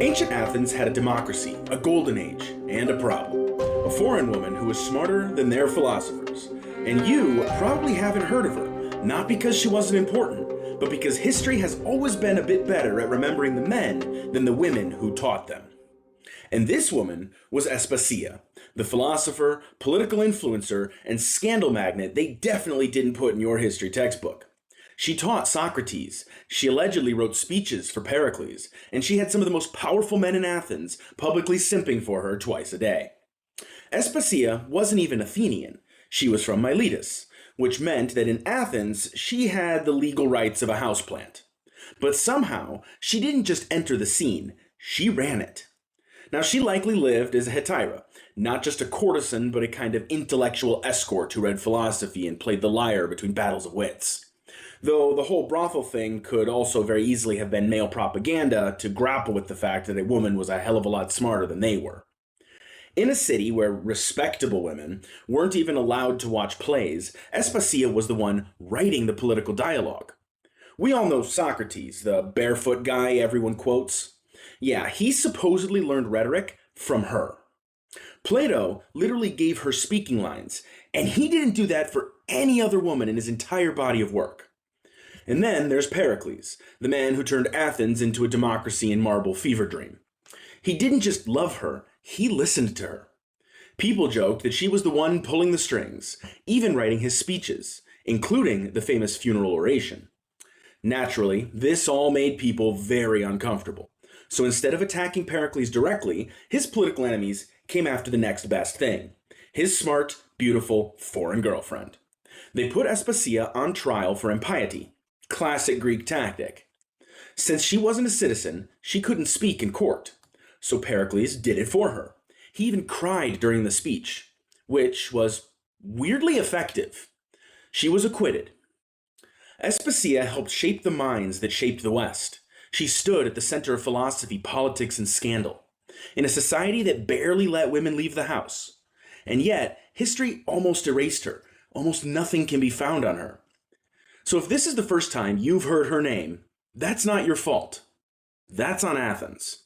Ancient Athens had a democracy, a golden age, and a problem. A foreign woman who was smarter than their philosophers. And you probably haven't heard of her, not because she wasn't important, but because history has always been a bit better at remembering the men than the women who taught them. And this woman was Aspasia, the philosopher, political influencer, and scandal magnate they definitely didn't put in your history textbook. She taught Socrates, she allegedly wrote speeches for Pericles, and she had some of the most powerful men in Athens publicly simping for her twice a day. Aspasia wasn't even Athenian. She was from Miletus, which meant that in Athens she had the legal rights of a houseplant. But somehow, she didn't just enter the scene, she ran it. Now, she likely lived as a hetaira, not just a courtesan, but a kind of intellectual escort who read philosophy and played the lyre between battles of wits. Though the whole brothel thing could also very easily have been male propaganda to grapple with the fact that a woman was a hell of a lot smarter than they were. In a city where respectable women weren't even allowed to watch plays, Aspasia was the one writing the political dialogue. We all know Socrates, the barefoot guy everyone quotes. Yeah, he supposedly learned rhetoric from her. Plato literally gave her speaking lines, and he didn't do that for any other woman in his entire body of work. And then there's Pericles, the man who turned Athens into a democracy in marble fever dream. He didn't just love her, he listened to her. People joked that she was the one pulling the strings, even writing his speeches, including the famous funeral oration. Naturally, this all made people very uncomfortable. So instead of attacking Pericles directly, his political enemies came after the next best thing: his smart, beautiful, foreign girlfriend. They put Aspasia on trial for impiety. Classic Greek tactic. Since she wasn't a citizen, she couldn't speak in court. So Pericles did it for her. He even cried during the speech, which was weirdly effective. She was acquitted. Aspasia helped shape the minds that shaped the West. She stood at the center of philosophy, politics, and scandal, in a society that barely let women leave the house. And yet, history almost erased her. Almost nothing can be found on her. So if this is the first time you've heard her name, that's not your fault. That's on Athens.